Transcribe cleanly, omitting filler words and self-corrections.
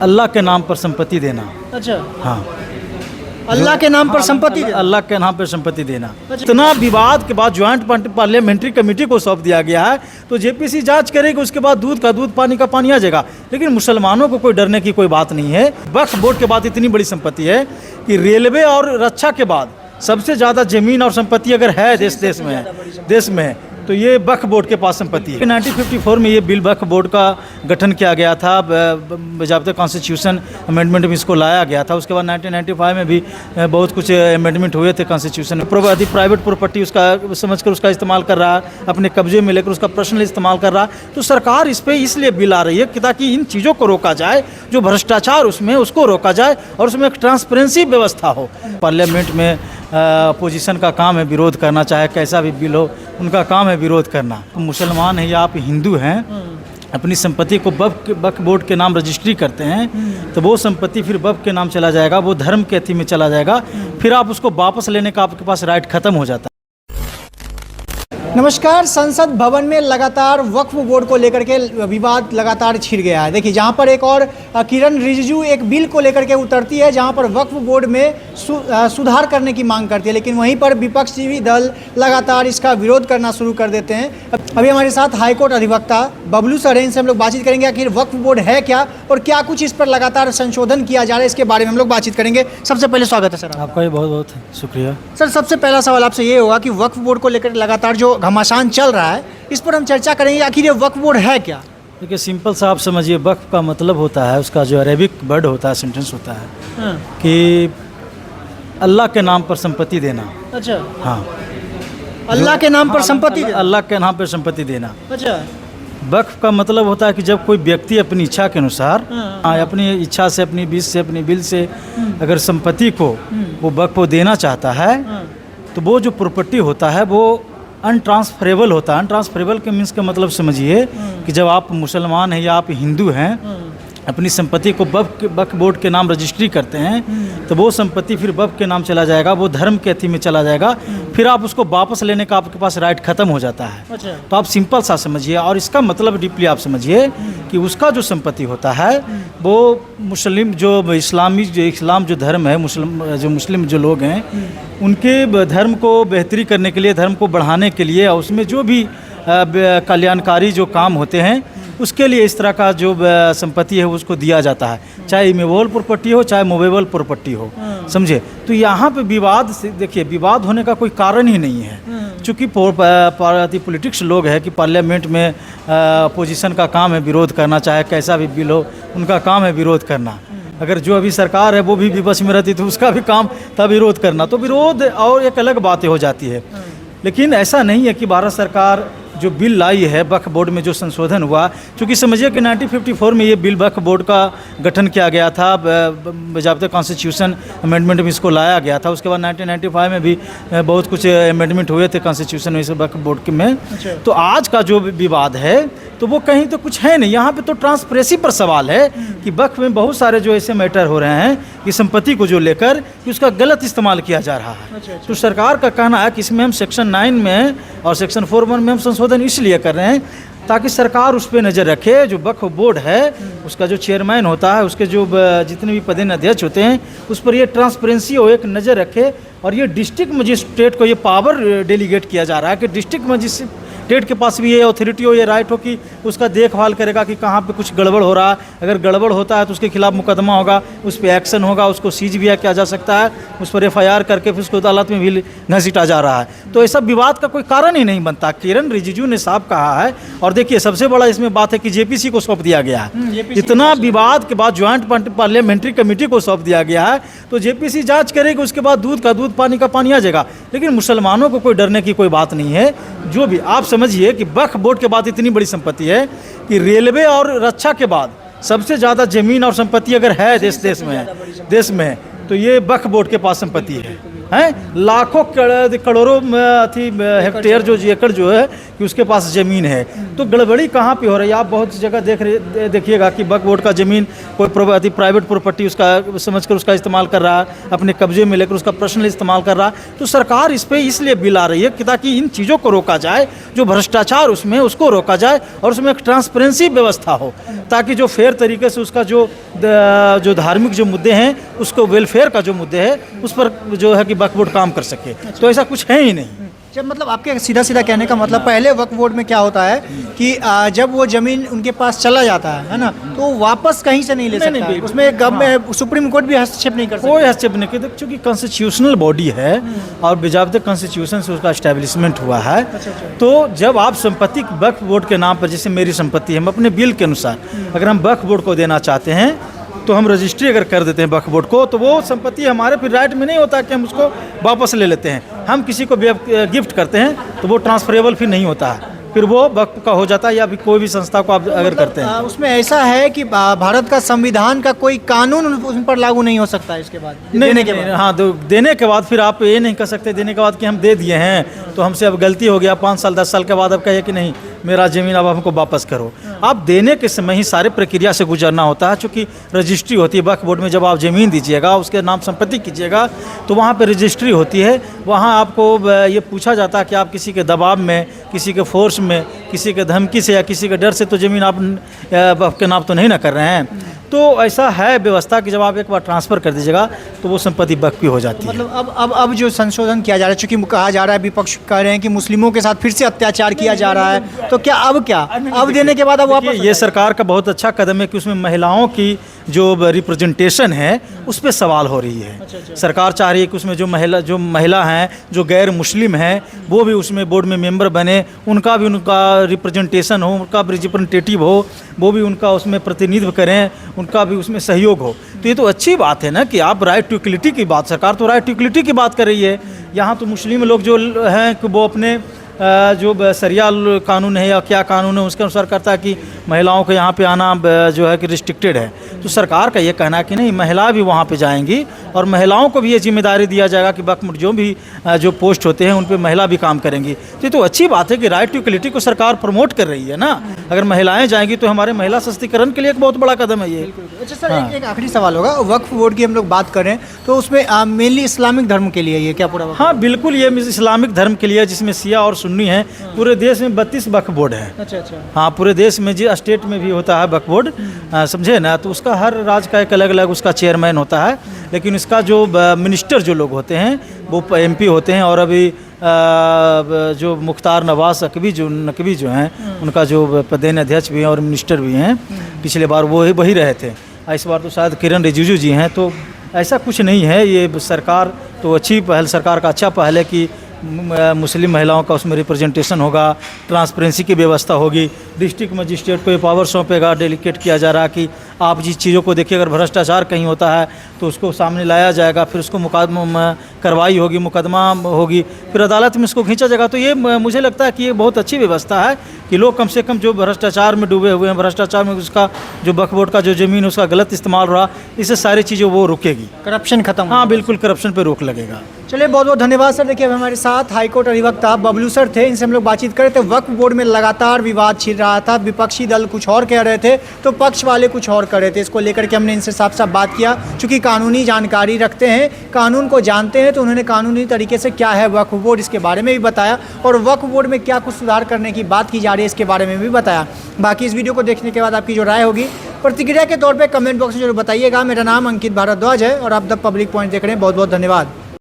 अल्लाह के नाम पर संपत्ति देना। अच्छा, हाँ, अल्लाह के नाम पर संपत्ति देना। अल्लाह के नाम पर संपत्ति देना। इतना विवाद के बाद ज्वाइंट पार्लियामेंट्री कमेटी को सौंप दिया गया है, तो जेपीसी जांच करेगी, उसके बाद दूध का दूध पानी का पानी आ जाएगा। लेकिन मुसलमानों को कोई डरने की कोई बात नहीं है। वक्फ बोर्ड के बाद इतनी बड़ी संपत्ति है कि रेलवे और रक्षा के बाद सबसे ज़्यादा जमीन और संपत्ति अगर है देश में तो ये वक्फ बोर्ड के पास संपत्ति है। 1954 में ये बिल वक्फ बोर्ड का गठन किया गया था, बजाबते कॉन्स्टिट्यूशन अमेंडमेंट में इसको लाया गया था। उसके बाद 1995 में भी बहुत कुछ अमेंडमेंट हुए थे कॉन्स्टिट्यूशन में। अधिक प्राइवेट प्रॉपर्टी उसका समझकर उसका इस्तेमाल कर रहा है, अपने कब्जे में लेकर उसका पर्सनल इस्तेमाल कर रहा है। तो सरकार इस पर इसलिए बिल आ रही है कि ताकि इन चीज़ों को रोका जाए, जो भ्रष्टाचार उसमें उसको रोका जाए और उसमें एक ट्रांसपेरेंसी व्यवस्था हो। पार्लियामेंट में अपोजिशन का काम है विरोध करना, चाहे कैसा भी बिल हो, उनका काम है विरोध करना। तो मुसलमान हैं या आप हिंदू हैं, अपनी संपत्ति को वक्फ बोर्ड के नाम रजिस्ट्री करते हैं, तो वो संपत्ति फिर वक्फ के नाम चला जाएगा, वो धर्म के अथी में चला जाएगा, फिर आप उसको वापस लेने का आपके पास राइट खत्म हो जाता है। नमस्कार। संसद भवन में लगातार वक्फ बोर्ड को लेकर के विवाद लगातार छिड़ गया है। देखिए, जहां पर एक और किरण रिजिजू एक बिल को लेकर के उतरती है जहां पर वक्फ बोर्ड में सुधार करने की मांग करती है, लेकिन वहीं पर विपक्षी दल लगातार इसका विरोध करना शुरू कर देते हैं। अभी हमारे साथ हाईकोर्ट अधिवक्ता बबलू सर हैं, इनसे हम लोग बातचीत करेंगे आखिर वक्फ बोर्ड है क्या और क्या कुछ इस पर लगातार संशोधन किया जा रहा है, इसके बारे में हम लोग बातचीत करेंगे। सबसे पहले स्वागत है सर आपका। बहुत बहुत शुक्रिया सर। सबसे पहला सवाल आपसे ये होगा कि वक्फ बोर्ड को लेकर लगातार जो घमासान चल रहा है, इस पर हम चर्चा करेंगे। आखिर ये वक्फ बोर्ड है क्या? देखिए, सिंपल सा आप समझिए, वक्फ का मतलब होता है, उसका जो अरेबिक वर्ड होता है, सेंटेंस होता है कि अल्लाह के नाम पर संपत्ति देना। अच्छा, हाँ, अल्लाह के नाम पर संपत्ति देना। अल्लाह के नाम पर संपत्ति देना। अच्छा, वक्फ का मतलब होता है कि जब कोई व्यक्ति अपनी इच्छा के अनुसार, अपनी इच्छा से, अपनी बीच से, अपनी बिल से अगर संपत्ति को वो वक्फ को देना चाहता है, तो वो जो प्रॉपर्टी होता है वो अनट्रांसफरेबल होता है। अनट्रांसफरेबल के मीन्स का मतलब समझिए कि जब आप मुसलमान हैं या आप हिंदू हैं, अपनी संपत्ति को वक्फ बोर्ड के नाम रजिस्ट्री करते हैं, तो वो संपत्ति फिर वक्फ के नाम चला जाएगा, वो धर्म के अथी में चला जाएगा, फिर आप उसको वापस लेने का आपके पास राइट खत्म हो जाता है। अच्छा। तो आप सिंपल सा समझिए, और इसका मतलब डीपली आप समझिए कि उसका जो संपत्ति होता है वो मुस्लिम जो इस्लाम जो धर्म है, मुस्लिम जो लोग हैं, उनके धर्म को बेहतरी करने के लिए, धर्म को बढ़ाने के लिए, और उसमें जो भी कल्याणकारी जो काम होते हैं उसके लिए इस तरह का जो संपत्ति है उसको दिया जाता है, चाहे इमेबल प्रॉपर्टी हो चाहे मूवेबल प्रॉपर्टी हो, समझे। तो यहाँ पे विवाद से देखिए, विवाद होने का कोई कारण ही नहीं है, चूँकि पॉलिटिक्स लोग हैं कि पार्लियामेंट में अपोजिशन का काम है विरोध करना, चाहे कैसा भी बिल हो, उनका काम है विरोध करना। अगर जो अभी सरकार है वो भी विपक्ष में रहती तो उसका भी काम था विरोध करना, तो विरोध और एक अलग बातें हो जाती है। लेकिन ऐसा नहीं है कि भारत सरकार जो बिल लाई है वक्फ बोर्ड में जो संशोधन हुआ, क्योंकि समझिए कि 1954 में ये बिल वक्फ बोर्ड का गठन किया गया था, बजाबते कॉन्स्टिट्यूशन अमेंडमेंट में इसको लाया गया था। उसके बाद 1995 में भी बहुत कुछ अमेंडमेंट हुए थे कॉन्स्टिट्यूशन में वक्फ बोर्ड के में। तो आज का जो विवाद है तो वो कहीं तो कुछ है नहीं, यहाँ पे तो ट्रांसपेरेंसी पर सवाल है कि वक्फ में बहुत सारे जो ऐसे मैटर हो रहे हैं कि संपत्ति को जो लेकर कि उसका गलत इस्तेमाल किया जा रहा है। तो सरकार का कहना है कि इसमें हम सेक्शन 9 में और सेक्शन 41 में हम संशोधन इसलिए कर रहे हैं ताकि सरकार उस पर नज़र रखे। जो वक्फ बोर्ड है उसका जो चेयरमैन होता है, उसके जो जितने भी पदेन अध्यक्ष होते हैं, उस पर ये ट्रांसपेरेंसी हो, एक नज़र रखे। और ये डिस्ट्रिक्ट मजिस्ट्रेट को ये पावर डेलीगेट किया जा रहा है कि डिस्ट्रिक्ट मजिस्ट्रेट के पास भी ये अथॉरिटी हो, ये राइट हो कि उसका देखभाल करेगा कि कहाँ पे कुछ गड़बड़ हो रहा है। अगर गड़बड़ होता है तो उसके खिलाफ मुकदमा होगा, उस पर एक्शन होगा, उसको सीज भी किया जा सकता है, उस पर FIR करके फिर उसको अदालत में भी घसीटा जा रहा है। तो ऐसा विवाद का कोई कारण ही नहीं बनता। किरण रिजिजू ने साफ कहा है। और देखिए, सबसे बड़ा इसमें बात है कि जेपीसी को सौंप दिया गया है। इतना विवाद के बाद ज्वाइंट पार्लियामेंट्री कमेटी को सौंप दिया गया है, तो जेपीसी जांच करेगी, उसके बाद दूध का दूध पानी का पानी आ जाएगा। लेकिन मुसलमानों को कोई डरने की कोई बात नहीं है। जो भी आप समझिए कि वक्फ बोर्ड के बाद इतनी बड़ी संपत्ति है कि रेलवे और रक्षा के बाद सबसे ज़्यादा जमीन और संपत्ति अगर है देश में तो ये वक्फ बोर्ड के पास संपत्ति है। हैं, लाखों करोड़ों हेक्टेयर जो एकड़ जो है कि उसके पास ज़मीन है। तो गड़बड़ी कहाँ पे हो रही है? आप बहुत जगह देखिएगा कि वक्फ बोर्ड का ज़मीन कोई प्राइवेट प्रॉपर्टी उसका समझकर उसका इस्तेमाल कर रहा है, अपने कब्जे में लेकर उसका पर्सनल इस्तेमाल कर रहा है। तो सरकार इस पर इसलिए बिल आ रही है कि ताकि इन चीज़ों को रोका जाए, जो भ्रष्टाचार उसमें उसको रोका जाए और उसमें एक ट्रांसपेरेंसी व्यवस्था हो, ताकि जो फेयर तरीके से उसका जो धार्मिक जो मुद्दे हैं, उसको वेलफेयर का जो मुद्दे है उस पर जो है कि वक्फ बोर्ड काम कर सके। तो ऐसा कुछ है ही नहीं। जब मतलब आपके सीधा सीधा कहने का मतलब पहले वक्फ बोर्ड में क्या होता है कि जब वो ज़मीन उनके पास चला जाता है ना, तो वापस कहीं से नहीं ले सकता है। उसमें गवर्नमेंट सुप्रीम कोर्ट भी हस्तक्षेप नहीं कर सकता। कोई हस्तक्षेप नहीं करता, क्योंकि कॉन्स्टिट्यूशनल बॉडी है और बजाबते कॉन्स्टिट्यूशन से उसका एस्टेब्लिशमेंट हुआ है। तो जब आप संपत्ति वक्फ बोर्ड के नाम पर, जैसे मेरी संपत्ति है, हम अपने बिल के अनुसार अगर हम वक्फ बोर्ड को देना चाहते हैं तो हम रजिस्ट्री अगर कर देते हैं वक्फ बोर्ड को, तो वो संपत्ति हमारे फिर राइट में नहीं होता कि हम उसको वापस ले लेते हैं। हम किसी को गिफ्ट करते हैं तो वो ट्रांसफरेबल फिर नहीं होता है, फिर वो वक्फ का हो जाता है, या फिर कोई भी संस्था को आप अगर करते हैं। उसमें ऐसा है कि भारत का संविधान का कोई कानून उन पर लागू नहीं हो सकता है इसके बाद देने के बाद। हाँ, तो देने के बाद फिर आप ये नहीं कर सकते देने के बाद कि हम दे दिए हैं तो हमसे अब गलती हो गया, 5 साल 10 साल के बाद अब कहिए कि नहीं मेरा ज़मीन अब हमको वापस करो। आप देने के समय ही सारे प्रक्रिया से गुजरना होता है, चूँकि रजिस्ट्री होती है वक्फ बोर्ड में। जब आप ज़मीन दीजिएगा, उसके नाम संपत्ति कीजिएगा, तो वहाँ पे रजिस्ट्री होती है। वहाँ आपको ये पूछा जाता है कि आप किसी के दबाव में, किसी के फोर्स में, किसी के धमकी से या किसी के डर से तो ज़मीन आप वक्फ के नाम तो नहीं ना कर रहे हैं। तो ऐसा है व्यवस्था कि जब आप एक बार ट्रांसफ़र कर दीजिएगा तो वो संपत्ति वक्फ की हो जाती है। मतलब अब जो संशोधन किया जा रहा है, चूँकि कहा जा रहा है, विपक्ष कह रहे हैं कि मुस्लिमों के साथ फिर से अत्याचार किया जा रहा है, तो क्या अब देने के बाद अब वापस? ये सरकार का बहुत अच्छा कदम है कि उसमें महिलाओं की जो रिप्रेजेंटेशन है उस पर सवाल हो रही है। सरकार चाह रही है कि उसमें जो महिला हैं, जो गैर मुस्लिम हैं, वो भी उसमें बोर्ड में मेंबर बने, उनका रिप्रेजेंटेशन हो, उनका भी रिप्रेजेंटेटिव हो, वो भी उनका उसमें प्रतिनिधित्व करें, उनका भी उसमें सहयोग हो। तो ये तो अच्छी बात है ना कि आप राइट टू इक्वलिटी की बात, सरकार तो राइट टू इक्वलिटी की बात कर रही है। यहाँ तो मुस्लिम लोग जो हैं कि वो अपने जो शरिया कानून है या क्या कानून है उसके अनुसार करता है कि महिलाओं को यहाँ पे आना जो है कि रिस्ट्रिक्टेड है। तो सरकार का ये कहना है कि नहीं, महिला भी वहाँ पे जाएंगी और महिलाओं को भी ये जिम्मेदारी दिया जाएगा कि वक्फ जो भी जो पोस्ट होते हैं उन पे महिला भी काम करेंगी। तो ये तो अच्छी बात है कि राइट टू इक्वलिटी को सरकार प्रमोट कर रही है ना। अगर महिलाएं जाएंगी तो हमारे महिला सशक्तिकरण के लिए एक बहुत बड़ा कदम है ये। अच्छा सर, एक आखिरी सवाल होगा, वक्फ बोर्ड की हम लोग बात करें तो उसमें मेनली इस्लामिक धर्म के लिए ये क्या पूरा? हाँ बिल्कुल, ये इस्लामिक धर्म के लिए, जिसमें शिया और सुन्नी है। पूरे देश में 32 वक्फ बोर्ड है। अच्छा। हाँ, पूरे देश में जी स्टेट में भी होता है वक्फ बोर्ड, समझे ना। तो उसका हर राज्य का एक अलग अलग उसका चेयरमैन होता है, लेकिन इसका जो मिनिस्टर जो लोग होते हैं वो MP होते हैं। और अभी जो मुख्तार नवाज नकवी जो हैं उनका जो प्रदेश अध्यक्ष भी हैं और मिनिस्टर भी हैं, पिछले बार वो वही रहे थे। इस बार तो शायद किरण रिजिजू जी हैं। तो ऐसा कुछ नहीं है, ये सरकार तो अच्छी पहल, सरकार का अच्छा पहल है कि मुस्लिम महिलाओं का उसमें रिप्रेजेंटेशन होगा, ट्रांसपेरेंसी की व्यवस्था होगी, डिस्ट्रिक्ट मजिस्ट्रेट को ये पावर सौंपेगा, डेलीकेट किया जा रहा है कि आप जिस चीज़ों को देखिए, अगर भ्रष्टाचार कहीं होता है तो उसको सामने लाया जाएगा, फिर उसको कार्रवाई होगी, मुकदमा होगी, फिर अदालत में इसको खींचा जाएगा। तो ये मुझे लगता है कि ये बहुत अच्छी व्यवस्था है कि लोग कम से कम जो भ्रष्टाचार में डूबे हुए हैं, भ्रष्टाचार में उसका जो वक्फ बोर्ड का जो ज़मीन उसका गलत इस्तेमाल रहा, इससे सारी चीज़ें वो रुकेगी, करप्शन खत्म। हाँ बिल्कुल, करप्शन पर रोक लगेगा। चलिए, बहुत बहुत धन्यवाद सर। देखिए, हमारे साथ हाईकोर्ट अधिवक्ता बबलू सर थे, इनसे हम लोग बातचीत कर रहे थे। वक्फ बोर्ड में लगातार विवाद छिड़ रहा था, विपक्षी दल कुछ और कह रहे थे तो पक्ष वाले कुछ और कर रहे थे। इसको लेकर के हमने इनसे साफ साफ बात किया, चूँकि कानूनी जानकारी रखते हैं, कानून को जानते हैं, तो उन्होंने कानूनी तरीके से क्या है वक्फ बोर्ड इसके बारे में भी बताया, और वक्फ बोर्ड में क्या कुछ सुधार करने की बात की जा रही है इसके बारे में भी बताया। बाकी इस वीडियो को देखने के बाद आपकी जो राय होगी प्रतिक्रिया के तौर पे कमेंट बॉक्स में जरूर बताइएगा। मेरा नाम अंकित भारद्वाज है और आप द पब्लिक पॉइंट देख रहे हैं। बहुत बहुत धन्यवाद।